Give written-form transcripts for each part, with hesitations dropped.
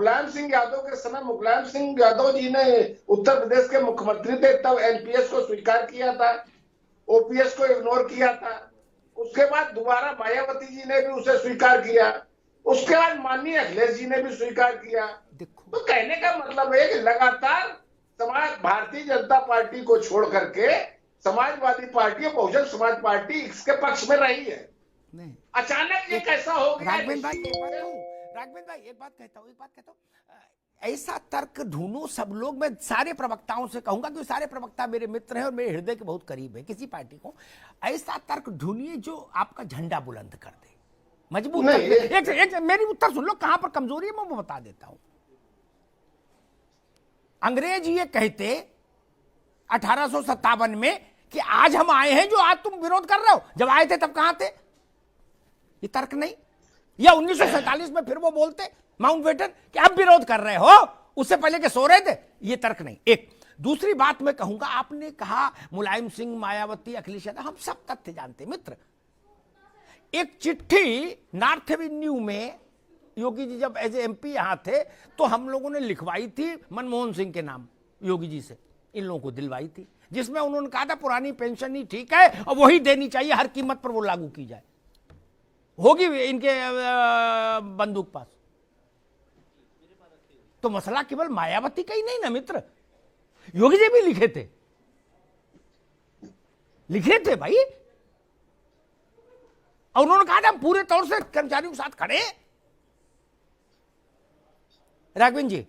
मुलायम सिंह यादव के समय मुलायम सिंह यादव जी ने उत्तर प्रदेश के मुख्यमंत्री थे, तब एनपीएस को स्वीकार किया था, ओपीएस को इग्नोर किया था। उसके बाद दोबारा मायावती जी ने भी उसे स्वीकार किया, उसके बाद माननीय अखिलेश जी ने भी स्वीकार किया। तो कहने का मतलब है कि लगातार समाज भारतीय जनता पार्टी को छोड़ करके समाजवादी पार्टी और बहुजन समाज पार्टी इसके पक्ष में रही है। नहीं। अचानक ये कैसा हो गया? राघवेंद्र भाई एक बात कहता हूँ, ऐसा तर्क ढूंढो सब लोग। मैं सारे प्रवक्ताओं से कहूंगा कि सारे प्रवक्ता मेरे मित्र हैं और मेरे हृदय के बहुत करीब है किसी पार्टी को। ऐसा तर्क ढूंढिए जो आपका झंडा बुलंद कर दे, मजबूत कर दे। एक मेरी उत्तर सुन लो, कहां पर कमजोरी है मैं वो बता देता हूं। अंग्रेज ये कहते 1857 में कि आज हम आए हैं जो आज तुम विरोध कर रहे हो, जब आए थे तब कहां थे? ये तर्क नहीं। या 1947 में फिर वो बोलते माउंटबेटन कि अब विरोध कर रहे हो, उससे पहले के सो रहे थे। ये तर्क नहीं। एक दूसरी बात मैं कहूंगा, आपने कहा मुलायम सिंह, मायावती, अखिलेश यादव, हम सब तथ्य जानते मित्र। एक चिट्ठी नॉर्थ एवेन्यू में योगी जी जब एज एमपी यहां थे तो हम लोगों ने लिखवाई थी मनमोहन सिंह के नाम, योगी जी से इन लोगों को दिलवाई थी, जिसमें उन्होंने कहा था पुरानी पेंशन ही ठीक है और वही देनी चाहिए, हर कीमत पर वो लागू की जाए, होगी इनके बंदूक पास। तो मसला केवल मायावती का ही नहीं ना मित्र, योगी जी भी लिखे थे भाई। और उन्होंने कहा था हम पूरे तौर से कर्मचारियों के साथ खड़े। राघवेंद्र जी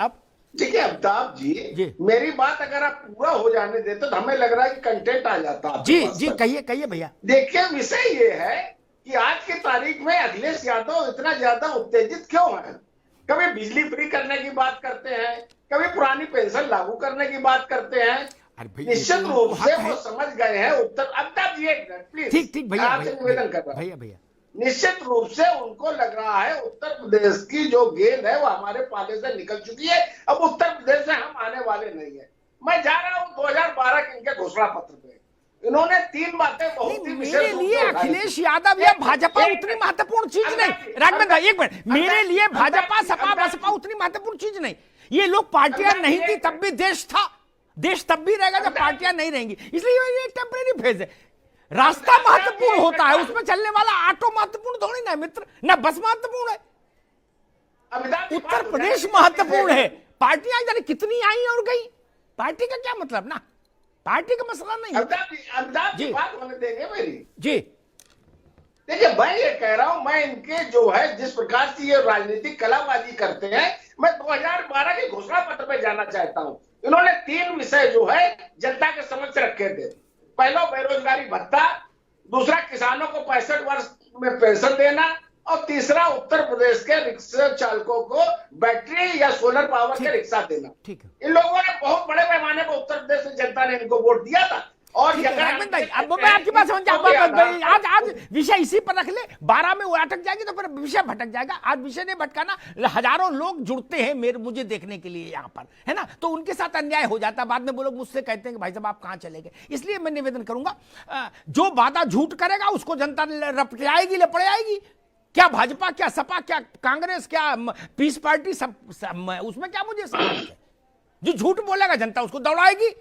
अब देखिए अमिताभ जी, मेरी बात अगर आप पूरा हो जाने देते तो हमें लग रहा है कि कंटेंट आ जाता। जी कहिए भैया। देखिए विषय ये है कि आज की तारीख में अखिलेश यादव इतना ज्यादा उत्तेजित क्यों है? कभी बिजली फ्री करने की बात करते हैं, कभी पुरानी पेंशन लागू करने की बात करते हैं। निश्चित रूप से वो समझ गए हैं उत्तर। अमिताभ जी एक मिनट प्लीज, ठीक भैया, आपसे निवेदन कर रहा हूं भैया। निश्चित रूप से उनको लग रहा है उत्तर प्रदेश की जो गेंद है वो हमारे पाले से निकल चुकी है, अब उत्तर प्रदेश से हम आने वाले नहीं है। मैं जा रहा हूं 2012 के इनके घोषणा पत्र पे, इन्होंने 3 बातें बहुत ही मेरे लिए अखिलेश यादव या भाजपा उतनी महत्वपूर्ण चीज नहीं। राघवेंद्र भाई एक मिनट, मेरे लिए भाजपा सपा बसपा उतनी महत्वपूर्ण चीज नहीं। ये लोग पार्टियां नहीं थी तब भी देश था, देश तब भी रहेगा जब पार्टियां नहीं रहेंगी, इसलिए ये टेम्परेरी फेज है। रास्ता महत्वपूर्ण होता है, उसमें चलने वाला ऑटो महत्वपूर्ण थोड़ी ना मित्र, ना बस महत्वपूर्ण है। उत्तर प्रदेश महत्वपूर्ण है। पार्टियां जाने कितनी आई और गई, पार्टी का क्या मतलब ना, पार्टी का मसला नहीं है। अमिताभ जी बात होने देंगे मेरी जी। देखिए मैं ये कह रहा हूं, मैं इनके जो है जिस प्रकार से ये राजनीतिक कलाबाजी करते हैं, मैं 2012 के घोषणा पत्र पे जाना चाहता हूं। इन्होंने 3 विषय जो है जनता के समक्ष रखे थे। पहला बेरोजगारी भत्ता, दूसरा किसानों को 65 वर्ष में पेंशन देना, और तीसरा उत्तर प्रदेश के रिक्शा चालकों को बैटरी या सोलर पावर के रिक्शा देना। इन लोगों ने बहुत बड़े पैमाने पर उत्तर प्रदेश की जनता ने इनको वोट दिया था। और अब मैं आपकी बात समझ जाऊंगा। आज विषय इसी पर रख ले, 12 में वो अटक जाएगी तो फिर विषय भटक जाएगा। आज विषय नहीं भटकाना, हजारों लोग जुड़ते हैं मुझे देखने के लिए यहाँ पर, है ना, तो उनके साथ अन्याय हो जाता है। बाद में वो लोग मुझसे कहते हैं कि भाई साहब आप कहाँ चले गए। इसलिए मैं निवेदन करूंगा, जो वादा झूठ करेगा उसको जनता लपटाएगी लपड़ाएगी। क्या भाजपा, क्या सपा, क्या कांग्रेस, क्या पीस पार्टी, सब उसमें क्या मुझे समझ है। जो झूठ बोलेगा जनता उसको दौड़ाएगी।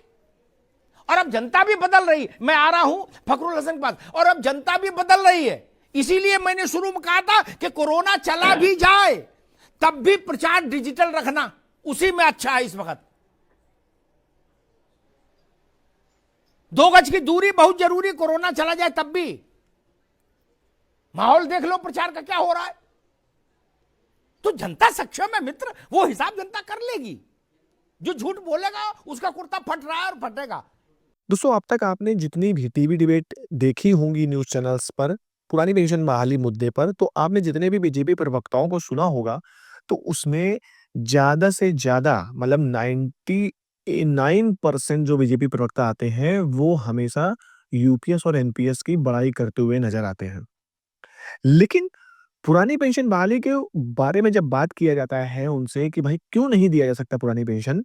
और अब जनता भी बदल रही है। मैं आ रहा हूं फखरुल हसन के पास, और अब जनता भी बदल रही है। इसीलिए मैंने शुरू में कहा था कि कोरोना चला भी जाए तब भी प्रचार डिजिटल रखना उसी में अच्छा है। इस वक्त 2 गज की दूरी बहुत जरूरी, कोरोना चला जाए तब भी। माहौल देख लो प्रचार का क्या हो रहा है। तो जनता सक्षम है मित्र, वो हिसाब जनता कर लेगी। जो झूठ बोलेगा उसका कुर्ता फट रहा है और फटेगा। दोस्तों, अब तक आपने जितनी भी टीवी डिबेट देखी होंगी न्यूज चैनल्स पर पुरानी पेंशन बहाली मुद्दे पर, तो आपने जितने भी बीजेपी प्रवक्ताओं को सुना होगा, तो उसमें ज्यादा से ज्यादा मतलब 99% जो बीजेपी प्रवक्ता आते हैं वो हमेशा यूपीएस और एनपीएस की बड़ाई करते हुए नजर आते हैं। लेकिन पुरानी पेंशन बहाली के बारे में जब बात किया जाता है उनसे कि भाई क्यों नहीं दिया जा सकता पुरानी पेंशन,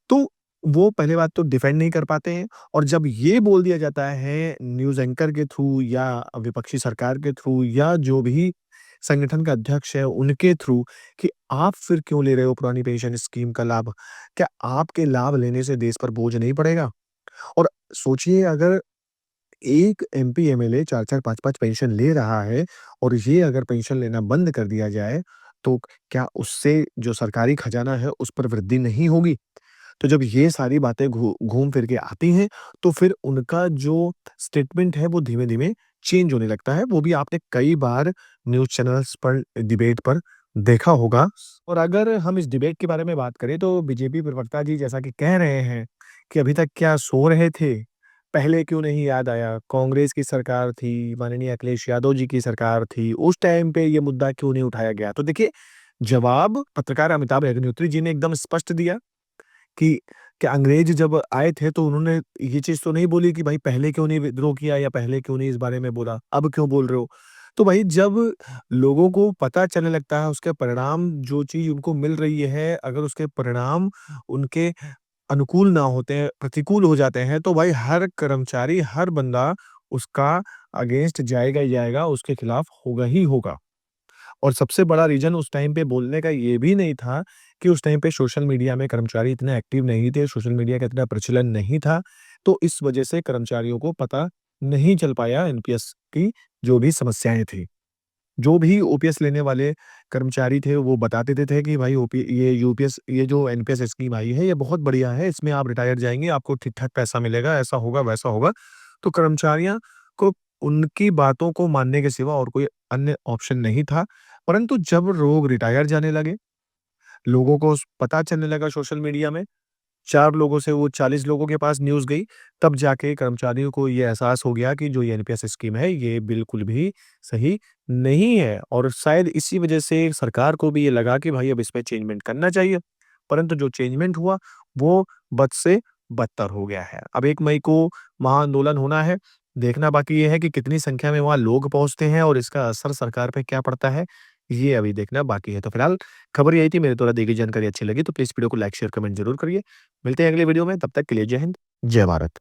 तो वो पहले बात तो डिफेंड नहीं कर पाते हैं। और जब ये बोल दिया जाता है न्यूज़ एंकर के थ्रू या विपक्षी सरकार के थ्रू या जो भी संगठन का अध्यक्ष है उनके थ्रू कि आप फिर क्यों ले रहे हो पुरानी पेंशन स्कीम का लाभ? क्या आपके लाभ लेने से देश पर बोझ नहीं पड़ेगा? और सोचिए अगर एक एमपी, एमएलए 4-4 5-5 पेंशन ले रहा है और ये अगर पेंशन लेना बंद कर दिया जाए, तो क्या उससे जो सरकारी खजाना है उस पर वृद्धि नहीं होगी? तो जब ये सारी बातें घूम फिर के आती हैं, तो फिर उनका जो स्टेटमेंट है वो धीमे-धीमे चेंज होने लगता है। वो भी आपने कई बार न्यूज़ चैनल्स पर डिबेट पर देखा होगा। और अगर हम इस डिबेट के बारे में बात करें तो बीजेपी प्रवक्ता जी जैसा कि कह रहे हैं कि अभी तक क्या सो रहे थे? पहले क्यों नहीं याद आया? कांग्रेस की सरकार थी, माननीय अखिलेश यादव जी की सरकार थी, उस टाइम पे ये मुद्दा क्यों नहीं उठाया गया? तो देखिए, जवाब पत्रकार अमिताभ अग्निहोत्री जी ने एकदम स्पष्ट दिया कि अंग्रेज जब आए थे तो उन्होंने ये चीज़ तो नहीं बोली कि भाई पहले क्यों नहीं विद्रोह किया या पहले क्यों नहीं इस बारे में बोला, अब क्यों बोल रहे हो? तो भाई जब लोगों को पता चलने लगता है उसके परिणाम जो चीज़ उनको मिल रही है, अगर उसके परिणाम उनके अनुकूल ना होते हैं, प्रतिकूल हो जाते हैं, तो भाई हर कर्मचारी, हर बंदा उसका अगेंस्ट जाएगा ही जाएगा, उसके खिलाफ होगा ही होगा। और सबसे बड़ा रीज़न उस टाइम पे बोलने का ये भी नहीं था कि उस टाइम पे सोशल मीडिया में कर्मचारी इतने एक्टिव नहीं थे, सोशल मीडिया का इतना प्रचलन नहीं था, तो इस वजह से कर्मचारियों को पता नहीं चल पाया एनपीएस की जो भी समस्याएँ थी। जो भी ओपीएस लेने वाले कर्मचारी थे, वो बता देते थे कि भाई ये यूपीएस ये जो एनपीएस स्कीम आई है, ये बहुत बढ़िया है, इसमें आप रिटायर जाएँगे, आपको ठीक-ठाक पैसा मिलेगा, ऐसा होगा, वैसा होगा। तो कर्मचारियों को उनकी बातों को मानने के सिवा और कोई अन्य ऑप्शन नहीं था। परंतु जब लोग रिटायर जाने लगे, लोगों को पता चलने लगा सोशल मीडिया में 4 लोगों से वो 40 लोगों के पास न्यूज़ गई, तब जाके कर्मचारियों को ये एहसास हो गया कि जो ये एनपीएस स्कीम है, ये बिल्कुल भी सही नहीं है और शायद इसी वजह से सरकार को भी ये लगा कि भाई अब इसमें चेंजमेंट करना चाहिए। परंतु जो चेंजमेंट हुआ, वो बद से बदतर हो गया है। अब 1 मई को महाआंदोलन होना है, देखना बाकी ये है कि कितनी संख्या में वहाँ लोग पहुँचते हैं और इसका असर सरकार पे क्या पड़ता है, ये अभी देखना बाकी है। तो फिलहाल खबर यही थी, मेरे द्वारा दी गई जानकारी अच्छी लगी तो प्लीज़ वीडियो को लाइक, शेयर, कमेंट ज़रूर करिए। मिलते हैं अगले वीडियो में, तब तक के लिए जय हिंद, जय भारत।